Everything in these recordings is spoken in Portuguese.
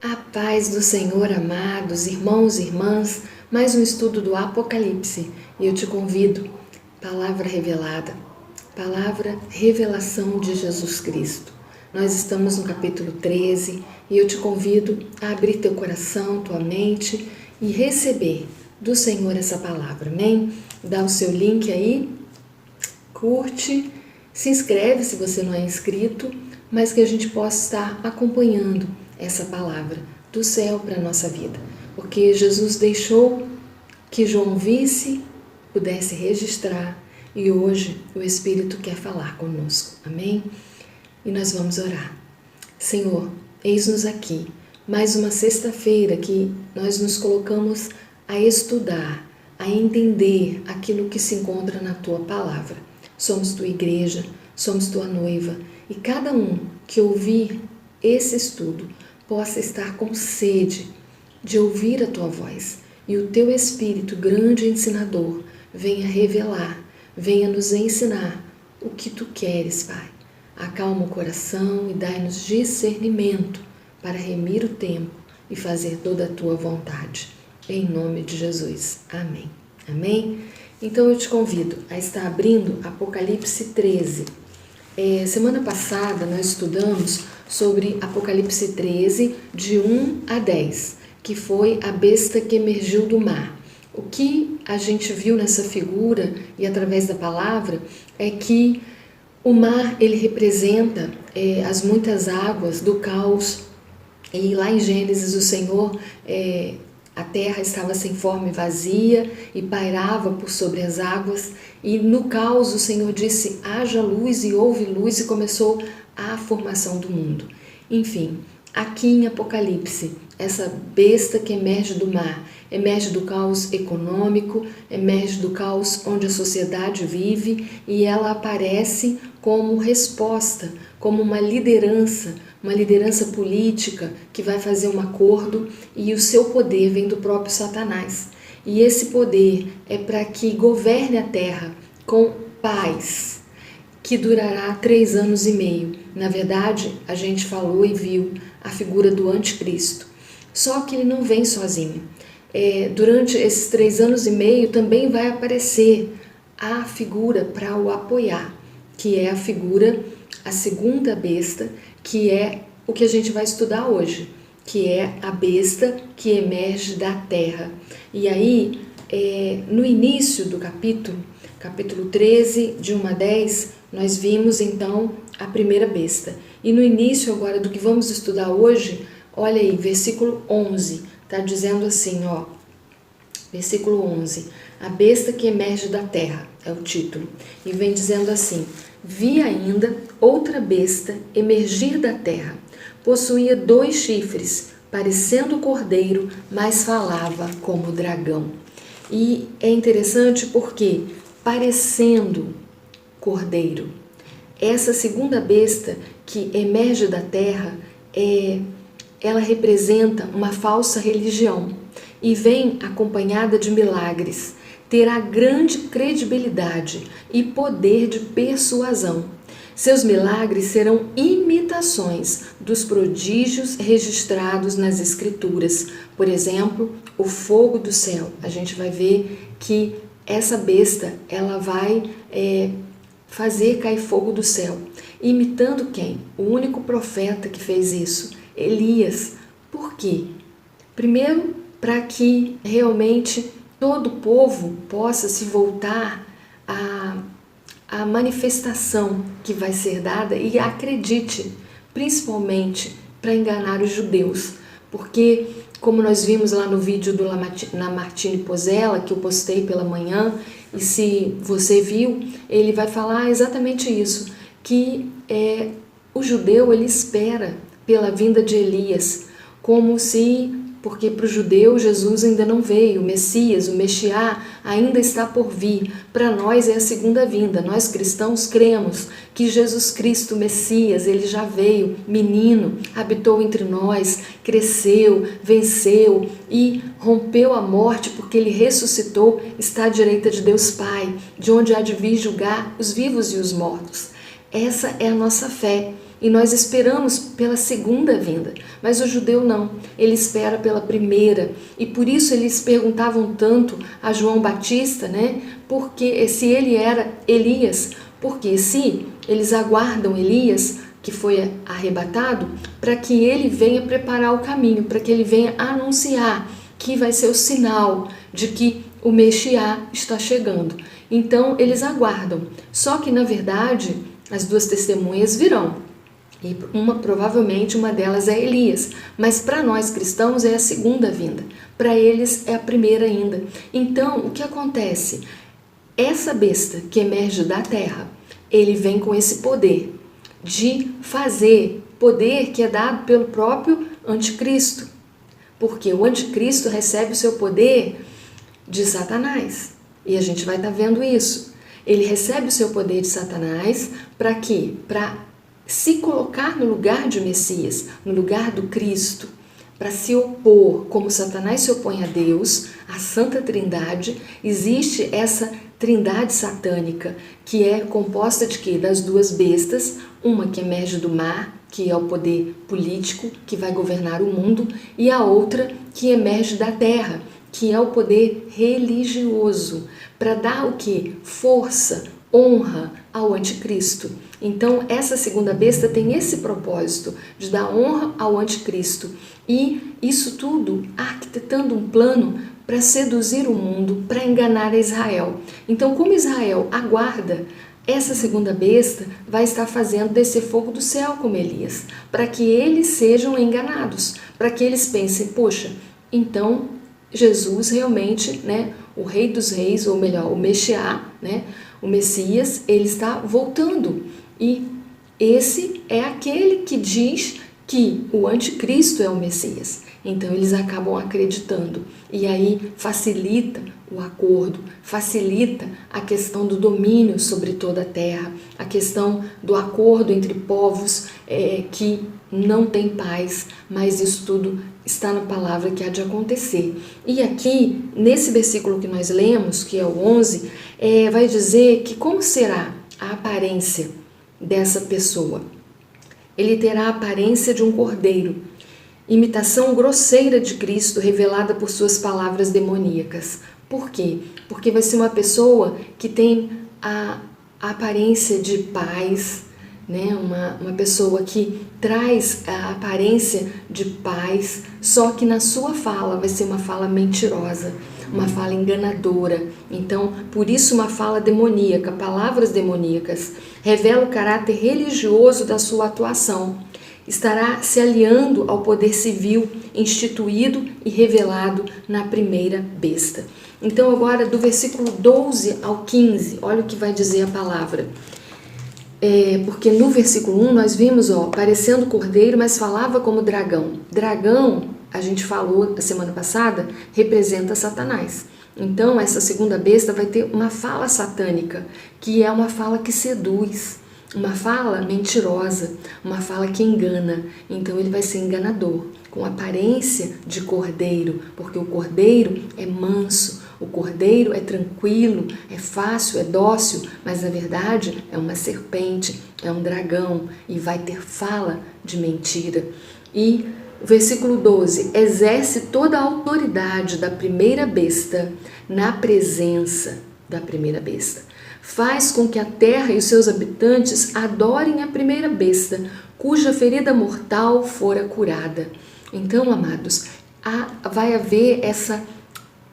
A paz do Senhor, amados irmãos e irmãs, mais um estudo do Apocalipse e eu te convido, palavra revelada, palavra revelação de Jesus Cristo. Nós estamos no capítulo 13 e eu te convido a abrir teu coração, tua mente e receber do Senhor essa palavra, amém? Dá o seu link aí, curte, se inscreve se você não é inscrito, mas que a gente possa estar acompanhando essa palavra do céu para a nossa vida. Porque Jesus deixou que João visse, pudesse registrar e hoje o Espírito quer falar conosco. Amém? E nós vamos orar. Senhor, eis-nos aqui, mais uma sexta-feira que nós nos colocamos a estudar, a entender aquilo que se encontra na Tua Palavra. Somos Tua igreja, somos Tua noiva e cada um que ouvir esse estudo possa estar com sede de ouvir a Tua voz e o Teu Espírito, grande ensinador, venha revelar, venha nos ensinar o que Tu queres, Pai. Acalma o coração e dai-nos discernimento para remir o tempo e fazer toda a Tua vontade. Em nome de Jesus. Amém. Amém? Então eu te convido a estar abrindo Apocalipse 13. Semana passada nós estudamos sobre Apocalipse 13, de 1 a 10, que foi a besta que emergiu do mar. O que a gente viu nessa figura e através da palavra é que o mar ele representa as muitas águas do caos. E lá em Gênesis o Senhor, a terra estava sem forma e vazia e pairava por sobre as águas. E no caos o Senhor disse, haja luz e houve luz e começou a formação do mundo. Enfim, aqui em Apocalipse, essa besta que emerge do mar, emerge do caos econômico, emerge do caos onde a sociedade vive e ela aparece como resposta, como uma liderança política que vai fazer um acordo e o seu poder vem do próprio Satanás. E esse poder é para que governe a terra com paz, que durará 3 anos e meio. Na verdade, a gente falou e viu a figura do anticristo. Só que ele não vem sozinho. Durante esses 3 anos e meio também vai aparecer a figura para o apoiar, que é a figura, a segunda besta, que é o que a gente vai estudar hoje, que é a besta que emerge da terra. E aí, no início do capítulo 13, de 1 a 10, nós vimos então a primeira besta. E no início agora do que vamos estudar hoje, olha aí, versículo 11, está dizendo assim, ó, versículo 11, a besta que emerge da terra, é o título, e vem dizendo assim, vi ainda outra besta emergir da terra, possuía 2 chifres, parecendo cordeiro, mas falava como dragão. E é interessante porque, parecendo cordeiro, essa segunda besta que emerge da terra, ela representa uma falsa religião e vem acompanhada de milagres. Terá grande credibilidade e poder de persuasão. Seus milagres serão imitações dos prodígios registrados nas Escrituras. Por exemplo, o fogo do céu. A gente vai ver que essa besta ela vai fazer cair fogo do céu. Imitando quem? O único profeta que fez isso, Elias. Por quê? Primeiro, para que realmente todo o povo possa se voltar à manifestação que vai ser dada e acredite, principalmente para enganar os judeus. Porque, como nós vimos lá no vídeo do Lamartine Pozzella, que eu postei pela manhã, e se você viu, ele vai falar exatamente isso, que o judeu ele espera pela vinda de Elias, como se... Porque para o judeu Jesus ainda não veio, o Messias, o Mexiá ainda está por vir. Para nós é a segunda vinda. Nós cristãos cremos que Jesus Cristo, Messias, ele já veio, menino, habitou entre nós, cresceu, venceu e rompeu a morte porque ele ressuscitou, está à direita de Deus Pai, de onde há de vir julgar os vivos e os mortos. Essa é a nossa fé. e nós esperamos pela segunda vinda, mas o judeu não, ele espera pela primeira, e por isso eles perguntavam tanto a João Batista, né, porque se ele era Elias, porque se eles aguardam Elias, que foi arrebatado, para que ele venha preparar o caminho, para que ele venha anunciar que vai ser o sinal de que o Messias está chegando. Então eles aguardam, só que na verdade as duas testemunhas virão, e provavelmente uma delas é Elias, mas para nós cristãos é a segunda vinda, para eles é a primeira ainda. Então o que acontece? Essa besta que emerge da terra, ele vem com esse poder de fazer, poder que é dado pelo próprio anticristo, porque o anticristo recebe o seu poder de Satanás, e a gente vai estar vendo isso. Ele recebe o seu poder de Satanás para quê? Para se colocar no lugar de Messias, no lugar do Cristo, para se opor, como Satanás se opõe a Deus, a Santa Trindade. Existe essa trindade satânica, que é composta de quê? Das duas bestas, uma que emerge do mar, que é o poder político que vai governar o mundo, e a outra que emerge da terra, que é o poder religioso, para dar o que? Força, honra ao anticristo. Então essa segunda besta tem esse propósito de dar honra ao anticristo, e isso tudo arquitetando um plano para seduzir o mundo, para enganar Israel. Então, como Israel aguarda, essa segunda besta vai estar fazendo descer fogo do céu como Elias, para que eles sejam enganados, para que eles pensem, poxa, então Jesus realmente, né, o Rei dos Reis, ou melhor, o Messias, né, o Messias, ele está voltando. E esse é aquele que diz que o anticristo é o Messias. Então eles acabam acreditando, e aí facilita o acordo, facilita a questão do domínio sobre toda a terra, a questão do acordo entre povos que não tem paz, mas isso tudo está na palavra que há de acontecer. E aqui, nesse versículo que nós lemos, que é o 11, vai dizer que como será a aparência dessa pessoa. Ele terá a aparência de um cordeiro, imitação grosseira de Cristo revelada por suas palavras demoníacas. Por quê? Porque vai ser uma pessoa que tem a aparência de paz, né? Uma pessoa que traz a aparência de paz, só que na sua fala vai ser uma fala mentirosa, uma fala enganadora. Então, por isso uma fala demoníaca, palavras demoníacas, revela o caráter religioso da sua atuação. Estará se aliando ao poder civil instituído e revelado na primeira besta. Então agora do versículo 12 ao 15, olha o que vai dizer a palavra. Porque no versículo 1 nós vimos, parecendo cordeiro, mas falava como dragão. Dragão, a gente falou na semana passada, representa Satanás. Então essa segunda besta vai ter uma fala satânica, que é uma fala que seduz, uma fala mentirosa, uma fala que engana. Então ele vai ser enganador, com aparência de cordeiro, porque o cordeiro é manso, o cordeiro é tranquilo, é fácil, é dócil, mas na verdade é uma serpente, é um dragão, e vai ter fala de mentira. E o versículo 12, exerce toda a autoridade da primeira besta na presença da primeira besta. Faz com que a terra e os seus habitantes adorem a primeira besta, cuja ferida mortal fora curada. Então, amados, vai haver essa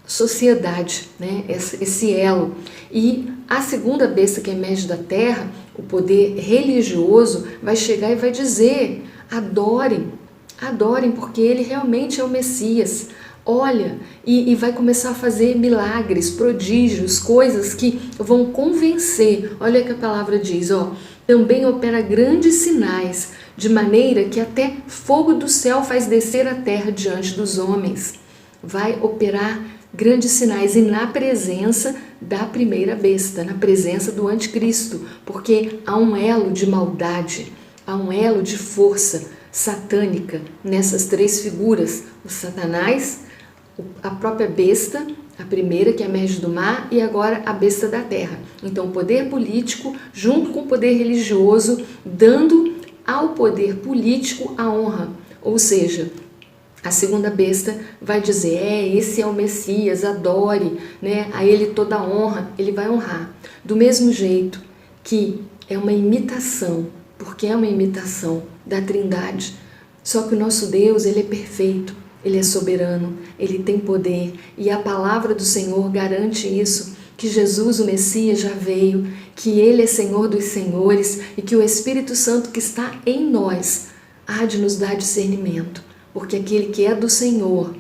sociedade, né? Esse elo. E a segunda besta que emerge da terra, o poder religioso, vai chegar e vai dizer, adorem, porque ele realmente é o Messias. Olha, e vai começar a fazer milagres, prodígios, coisas que vão convencer. Olha o que a palavra diz, também opera grandes sinais, de maneira que até fogo do céu faz descer a terra diante dos homens. Vai operar grandes sinais, e na presença da primeira besta, na presença do anticristo, porque há um elo de maldade, há um elo de força satânica nessas três figuras, o Satanás, a própria besta, a primeira que emerge do mar, e agora a besta da terra. Então o poder político junto com o poder religioso, dando ao poder político a honra. Ou seja, a segunda besta vai dizer, esse é o Messias, adore, né? A ele toda a honra, ele vai honrar. Do mesmo jeito que é uma imitação, porque é uma imitação da Trindade. Só que o nosso Deus, ele é perfeito, ele é soberano, ele tem poder. E a palavra do Senhor garante isso, que Jesus, o Messias, já veio, que ele é Senhor dos senhores e que o Espírito Santo que está em nós há de nos dar discernimento. Porque aquele que é do Senhor,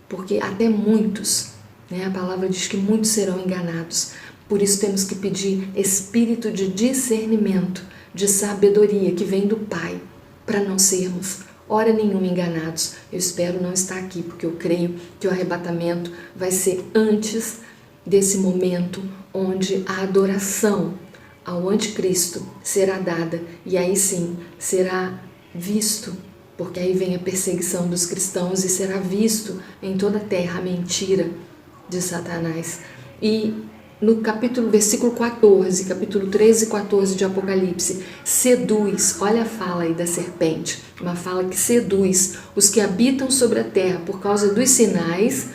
porque até muitos, né, a palavra diz que muitos serão enganados. Por isso temos que pedir espírito de discernimento, de sabedoria que vem do Pai, para não sermos hora nenhuma enganados. Eu espero não estar aqui, porque eu creio que o arrebatamento vai ser antes desse momento onde a adoração ao anticristo será dada e aí sim será visto, porque aí vem a perseguição dos cristãos e será visto em toda a terra a mentira de Satanás. E no versículo 14, capítulo 13 e 14 de Apocalipse, seduz, olha a fala aí da serpente, uma fala que seduz os que habitam sobre a terra por causa dos sinais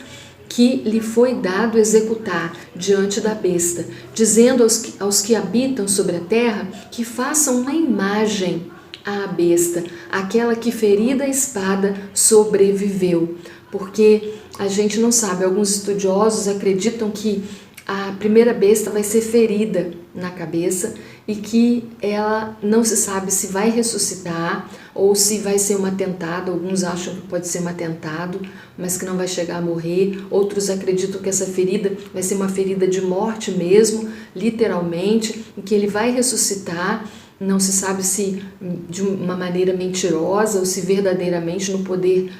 que lhe foi dado executar diante da besta, dizendo aos que habitam sobre a terra que façam uma imagem à besta, aquela que ferida a espada sobreviveu. Porque a gente não sabe, alguns estudiosos acreditam que a primeira besta vai ser ferida na cabeça e que ela não se sabe se vai ressuscitar ou se vai ser um atentado. Alguns acham que pode ser um atentado, mas que não vai chegar a morrer. Outros acreditam que essa ferida vai ser uma ferida de morte mesmo, literalmente, e que ele vai ressuscitar. Não se sabe se de uma maneira mentirosa ou se verdadeiramente no poder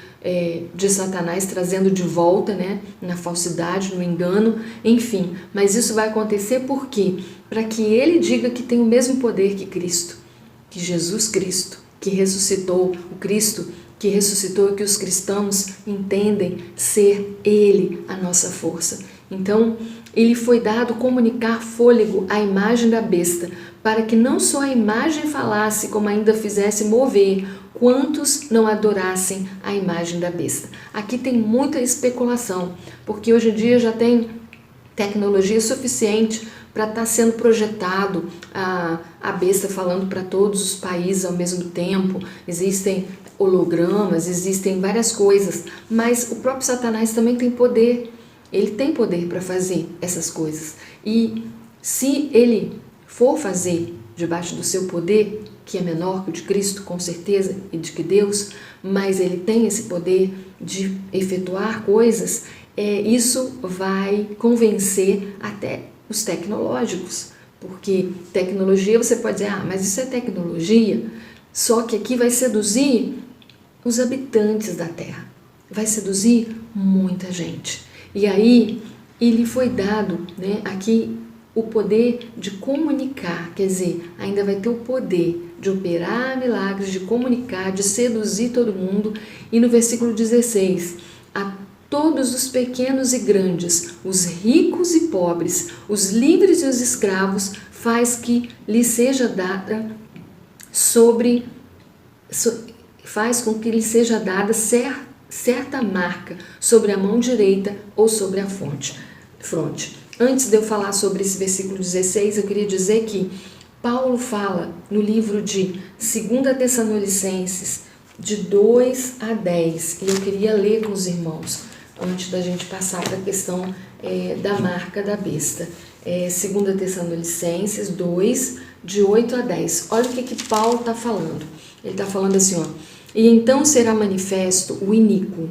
de Satanás, trazendo de volta, né, na falsidade, no engano, enfim. Mas isso vai acontecer por quê? Para que ele diga que tem o mesmo poder que Cristo, que Jesus Cristo, que ressuscitou, o Cristo que ressuscitou e que os cristãos entendem ser Ele a nossa força. Então, ele foi dado comunicar fôlego à imagem da besta, para que não só a imagem falasse, como ainda fizesse mover quantos não adorassem a imagem da besta. Aqui tem muita especulação, porque hoje em dia já tem tecnologia suficiente para estar sendo projetado a besta falando para todos os países ao mesmo tempo. Existem hologramas, existem várias coisas, mas o próprio Satanás também tem poder. Ele tem poder para fazer essas coisas. E se ele for fazer debaixo do seu poder, que é menor que o de Cristo, com certeza, e de que Deus, mas ele tem esse poder de efetuar coisas, isso vai convencer até os tecnológicos. Porque tecnologia, você pode dizer, mas isso é tecnologia, só que aqui vai seduzir os habitantes da Terra, vai seduzir muita gente. E aí, ele foi dado, né, aqui o poder de comunicar, quer dizer, ainda vai ter o poder de operar milagres, de comunicar, de seduzir todo mundo. E no versículo 16, a todos os pequenos e grandes, os ricos e pobres, os livres e os escravos, faz que lhe seja dada faz com que lhe seja dada certa marca sobre a mão direita ou sobre a fronte. Antes de eu falar sobre esse versículo 16, eu queria dizer que Paulo fala no livro de 2 Tessalonicenses, de 2 a 10, e eu queria ler com os irmãos, antes da gente passar para a questão da marca da besta. 2 Tessalonicenses 2, de 8 a 10. Olha o que Paulo está falando. Ele está falando assim, ó. E então será manifesto o iníquo,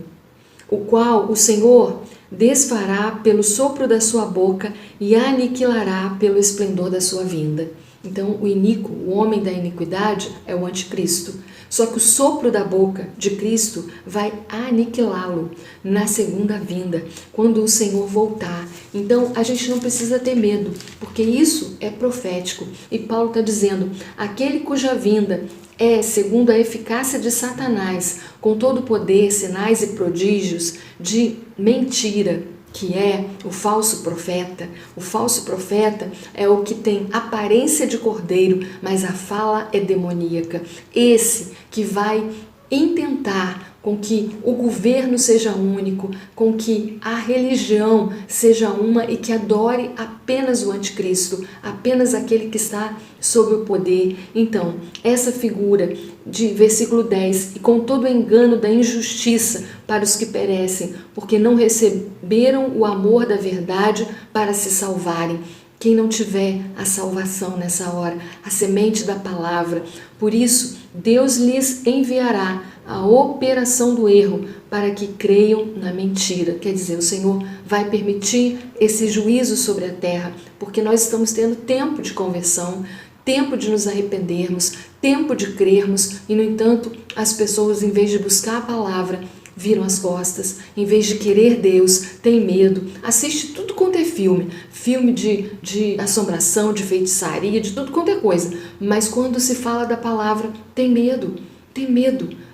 o qual o Senhor desfará pelo sopro da sua boca e aniquilará pelo esplendor da sua vinda. Então, o iníquo, o homem da iniquidade, é o anticristo. Só que o sopro da boca de Cristo vai aniquilá-lo na segunda vinda, quando o Senhor voltar. Então, a gente não precisa ter medo, porque isso é profético. E Paulo está dizendo, aquele cuja vinda é segundo a eficácia de Satanás, com todo o poder, sinais e prodígios de mentira, que é o falso profeta. O falso profeta é o que tem aparência de cordeiro, mas a fala é demoníaca. Esse que vai intentar com que o governo seja único, com que a religião seja uma e que adore apenas o anticristo, apenas aquele que está sob o poder. Então, essa figura de versículo 10, e com todo o engano da injustiça para os que perecem, porque não receberam o amor da verdade para se salvarem. Quem não tiver a salvação nessa hora, a semente da palavra, por isso Deus lhes enviará a operação do erro para que creiam na mentira. Quer dizer, o Senhor vai permitir esse juízo sobre a terra, porque nós estamos tendo tempo de conversão, tempo de nos arrependermos, tempo de crermos, e no entanto as pessoas, em vez de buscar a palavra, viram as costas, em vez de querer Deus, tem medo, assiste tudo quanto é filme de assombração, de feitiçaria, de tudo quanto é coisa, mas quando se fala da palavra, tem medo.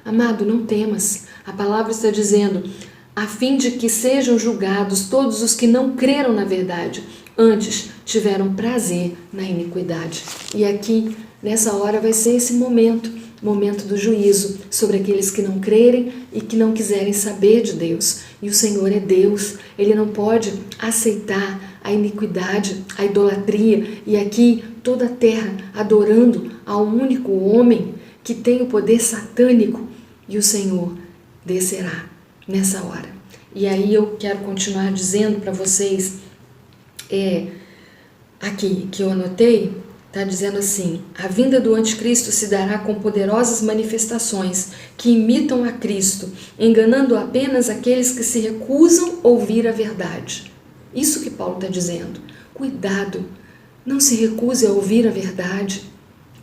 Amado, não temas. A palavra está dizendo, a fim de que sejam julgados todos os que não creram na verdade, antes tiveram prazer na iniquidade. E aqui, nessa hora, vai ser esse momento do juízo sobre aqueles que não crerem e que não quiserem saber de Deus. E o Senhor é Deus, Ele não pode aceitar a iniquidade, a idolatria, e aqui toda a terra adorando ao único homem que tem o poder satânico, e o Senhor descerá nessa hora. E aí eu quero continuar dizendo para vocês, aqui que eu anotei, está dizendo assim, a vinda do anticristo se dará com poderosas manifestações que imitam a Cristo, enganando apenas aqueles que se recusam a ouvir a verdade. Isso que Paulo está dizendo. Cuidado, não se recuse a ouvir a verdade.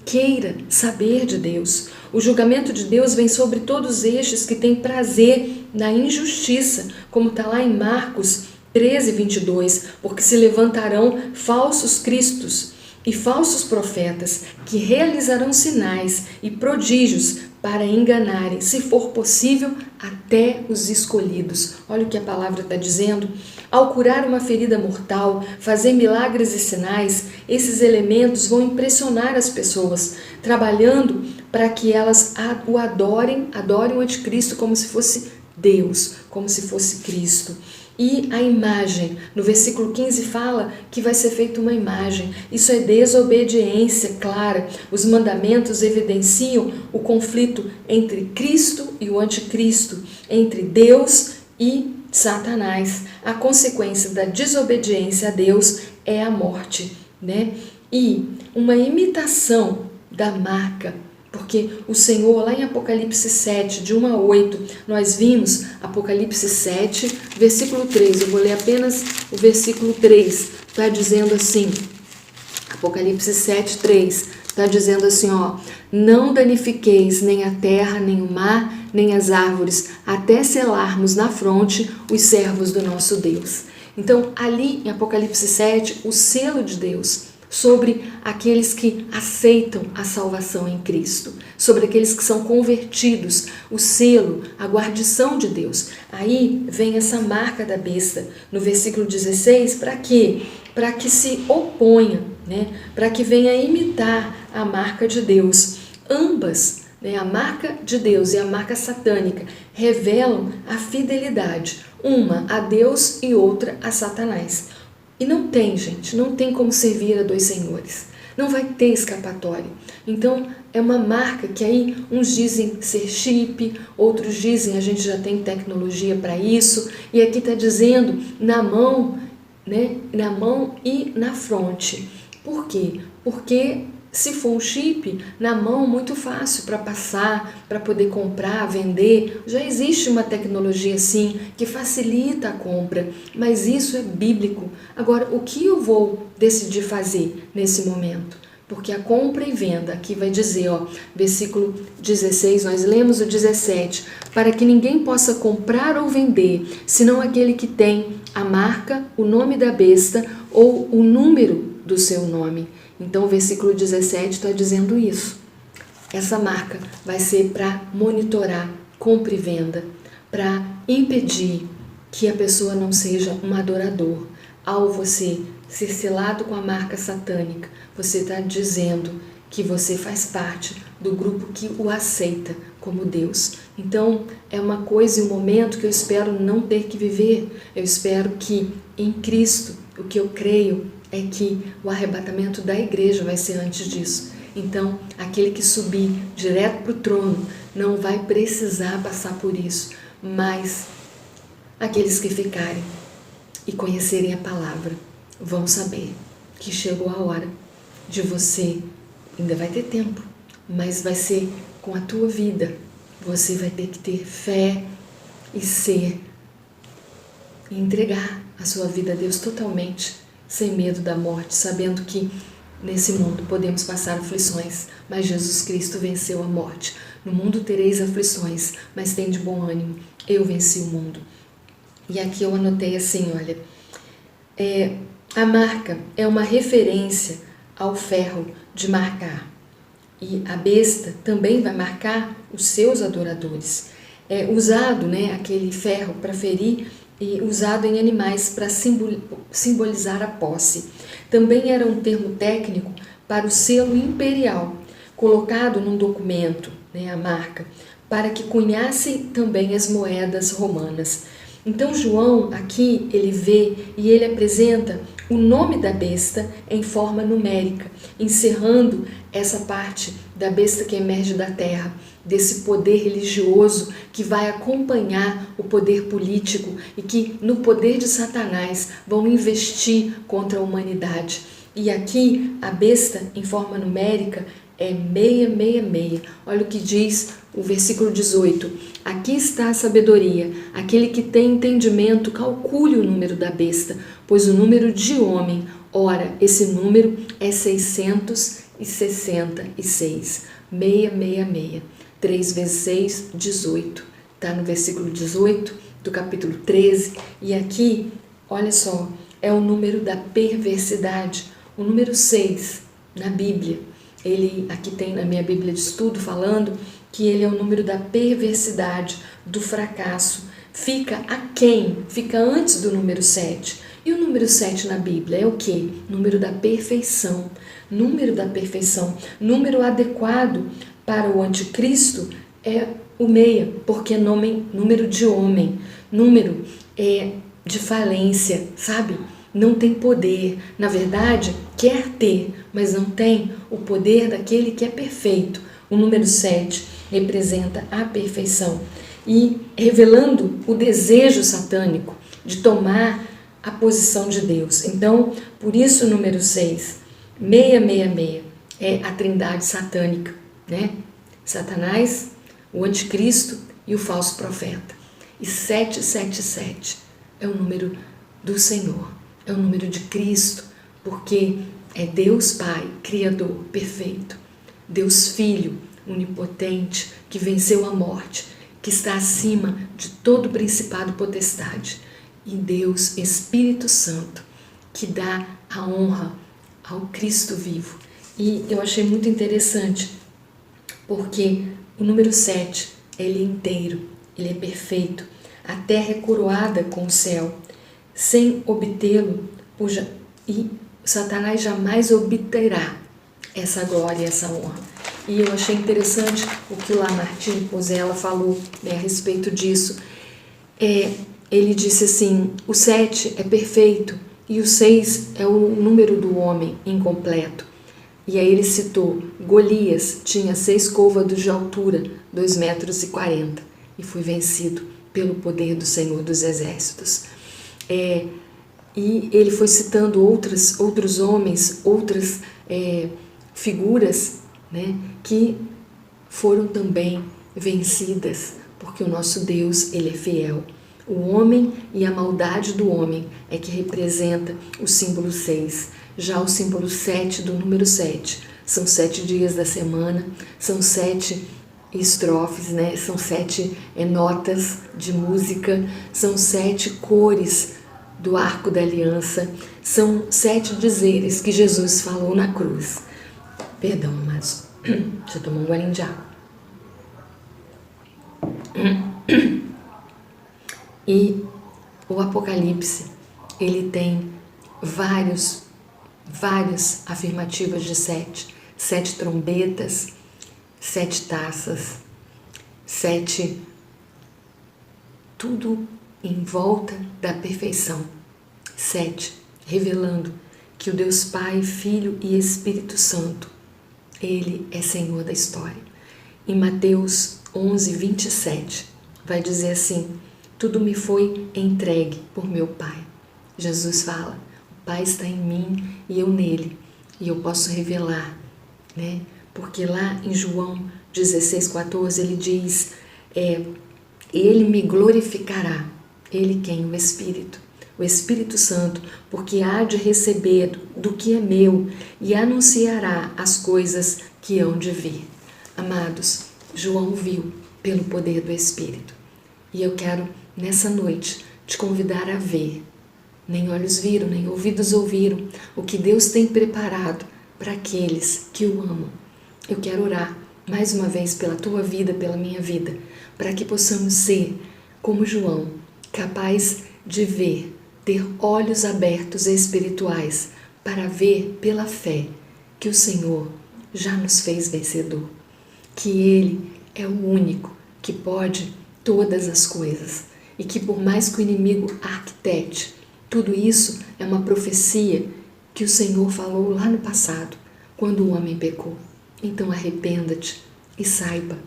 Queira saber de Deus. O julgamento de Deus vem sobre todos estes que têm prazer na injustiça, como está lá em Marcos 13, 22, porque se levantarão falsos cristos e falsos profetas que realizarão sinais e prodígios para enganarem, se for possível, até os escolhidos. Olha o que a palavra está dizendo. Ao curar uma ferida mortal, fazer milagres e sinais, esses elementos vão impressionar as pessoas, trabalhando para que elas o adorem o anticristo como se fosse Deus, como se fosse Cristo. E a imagem, no versículo 15 fala que vai ser feita uma imagem. Isso é desobediência clara. Os mandamentos evidenciam o conflito entre Cristo e o anticristo, entre Deus e Satanás. A consequência da desobediência a Deus é a morte, né? E uma imitação da marca, porque o Senhor, lá em Apocalipse 7, de 1 a 8, nós vimos Apocalipse 7, versículo 3, eu vou ler apenas o versículo 3, está dizendo assim, Apocalipse 7, 3, está dizendo assim, não danifiqueis nem a terra, nem o mar, nem as árvores, até selarmos na fronte os servos do nosso Deus. Então, ali em Apocalipse 7, o selo de Deus sobre aqueles que aceitam a salvação em Cristo, sobre aqueles que são convertidos, o selo, a guardição de Deus. Aí vem essa marca da besta, no versículo 16, para quê? Para que se oponha, né? Para que venha imitar a marca de Deus. Ambas, né, a marca de Deus e a marca satânica, revelam a fidelidade, uma a Deus e outra a Satanás. E não tem, gente, não tem como servir a dois senhores. Não vai ter escapatória. Então, é uma marca que aí uns dizem ser chip, outros dizem a gente já tem tecnologia para isso. E aqui está dizendo na mão, né? Na mão e na fronte. Por quê? Porque se for um chip, na mão, muito fácil para passar, para poder comprar, vender. Já existe uma tecnologia assim que facilita a compra, mas isso é bíblico. Agora, o que eu vou decidir fazer nesse momento? Porque a compra e venda, aqui vai dizer, versículo 16, nós lemos o 17, para que ninguém possa comprar ou vender, senão aquele que tem a marca, o nome da besta ou o número do seu nome. Então o versículo 17 está dizendo isso. Essa marca vai ser para monitorar compra e venda, para impedir que a pessoa não seja um adorador. Ao você ser selado com a marca satânica, você está dizendo que você faz parte do grupo que o aceita como Deus. Então, é uma coisa e um momento que eu espero não ter que viver. Eu espero que em Cristo, o que eu creio é que o arrebatamento da igreja vai ser antes disso. Então, aquele que subir direto para o trono não vai precisar passar por isso, mas aqueles que ficarem e conhecerem a palavra vão saber que chegou a hora de você, ainda vai ter tempo, mas vai ser com a tua vida. Você vai ter que ter fé e entregar a sua vida a Deus totalmente, sem medo da morte, sabendo que nesse mundo podemos passar aflições, mas Jesus Cristo venceu a morte. No mundo tereis aflições, mas tem de bom ânimo, eu venci o mundo. E aqui eu anotei assim, olha, a marca é uma referência ao ferro de marcar. E a besta também vai marcar os seus adoradores. É usado, aquele ferro para ferir e usado em animais para simbolizar a posse. Também era um termo técnico para o selo imperial, colocado num documento, a marca, para que cunhassem também as moedas romanas. Então João aqui ele vê e ele apresenta o nome da besta em forma numérica, encerrando essa parte da besta que emerge da terra, desse poder religioso que vai acompanhar o poder político e que no poder de Satanás vão investir contra a humanidade. E aqui a besta em forma numérica é 666. Olha o que diz o versículo 18. Aqui está a sabedoria. Aquele que tem entendimento, calcule o número da besta, pois o número de homem, ora, esse número é 666. 666. 3 vezes 6, 18. Está no versículo 18 do capítulo 13. E aqui, olha só, é o número da perversidade. O número 6 na Bíblia. Ele aqui tem na minha Bíblia de estudo falando que ele é o número da perversidade, do fracasso. Fica aquém, fica antes do número 7. E o número 7 na Bíblia é o quê? Número da perfeição. Número da perfeição. Número adequado para o anticristo é o 6, porque é número de homem. Número de falência, sabe? Não tem poder. Na verdade, quer ter, mas não tem o poder daquele que é perfeito. O número 7 representa a perfeição e revelando o desejo satânico de tomar a posição de Deus. Então, por isso o número 6, 666, é a trindade satânica, Satanás, o anticristo e o falso profeta. E 777 é o número do Senhor, é o número de Cristo, porque é Deus Pai, Criador, perfeito, Deus Filho, onipotente, que venceu a morte, que está acima de todo principado e potestade, e Deus Espírito Santo, que dá a honra ao Cristo vivo. E eu achei muito interessante, porque o número 7, ele é inteiro, ele é perfeito, a terra é coroada com o céu, sem obtê-lo, e Satanás jamais obterá essa glória e essa honra. E eu achei interessante o que o Lamartine Pozella falou a respeito disso. Ele disse assim, o 7 é perfeito e o 6 é o número do homem incompleto. E aí ele citou, Golias tinha 6 côvados de altura, 2,40 metros, e foi vencido pelo poder do Senhor dos Exércitos. E ele foi citando outros homens, outras figuras, que foram também vencidas, porque o nosso Deus, ele é fiel. O homem e a maldade do homem é que representa o símbolo 6. Já o símbolo 7 do número 7 são 7 dias da semana, são 7 estrofes, são 7 notas de música, são 7 cores do arco da aliança, são 7 dizeres que Jesus falou na cruz. Perdão, amados, deixa eu tomar um golinho de água. E O Apocalipse, ele tem várias afirmativas de 7 trombetas, 7 taças, 7, tudo em volta da perfeição. 7, revelando que o Deus Pai, Filho e Espírito Santo, Ele é Senhor da história. Em Mateus 11, 27, vai dizer assim: tudo me foi entregue por meu Pai. Jesus fala: o Pai está em mim e eu nele, e eu posso revelar, né? Porque lá em João 16,14 ele diz: ele me glorificará. Ele quem? O Espírito Santo, porque há de receber do que é meu e anunciará as coisas que hão de vir. Amados, João viu pelo poder do Espírito. E eu quero, nessa noite, te convidar a ver. Nem olhos viram, nem ouvidos ouviram o que Deus tem preparado para aqueles que o amam. Eu quero orar mais uma vez pela tua vida, pela minha vida, para que possamos ser como João, capaz de ver, ter olhos abertos espirituais para ver pela fé que o Senhor já nos fez vencedor, que Ele é o único que pode todas as coisas e que por mais que o inimigo arquitete, tudo isso é uma profecia que o Senhor falou lá no passado, quando o homem pecou. Então arrependa-te e saiba,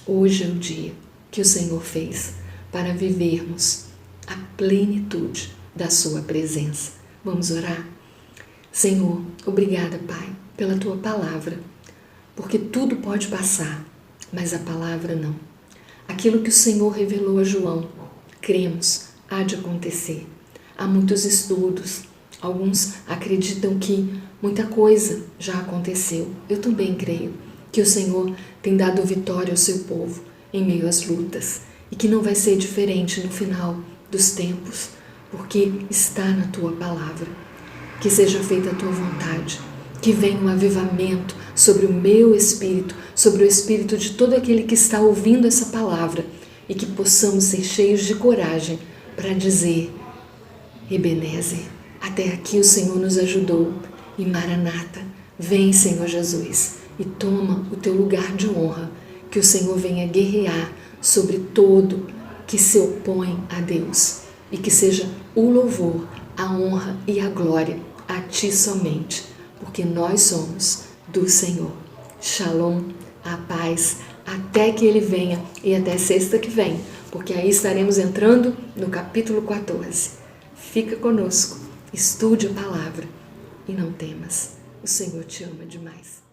hoje é o dia que o Senhor fez para vivermos a plenitude da sua presença. Vamos orar? Senhor, obrigada, Pai, pela tua palavra, porque tudo pode passar, mas a palavra não. Aquilo que o Senhor revelou a João, cremos, há de acontecer. Há muitos estudos, alguns acreditam que muita coisa já aconteceu. Eu também creio que o Senhor tem dado vitória ao seu povo em meio às lutas e que não vai ser diferente no final dos tempos, porque está na tua palavra. Que seja feita a tua vontade, que venha um avivamento sobre o meu espírito, sobre o espírito de todo aquele que está ouvindo essa palavra e que possamos ser cheios de coragem para dizer: Ebenezer, até aqui o Senhor nos ajudou e Maranata, vem, Senhor Jesus, e toma o teu lugar de honra, que o Senhor venha guerrear sobre todo que se opõe a Deus e que seja o louvor, a honra e a glória a ti somente, porque nós somos do Senhor. Shalom, a paz, até que Ele venha e até sexta que vem, porque aí estaremos entrando no capítulo 14. Fica conosco, estude a palavra e não temas, o Senhor te ama demais.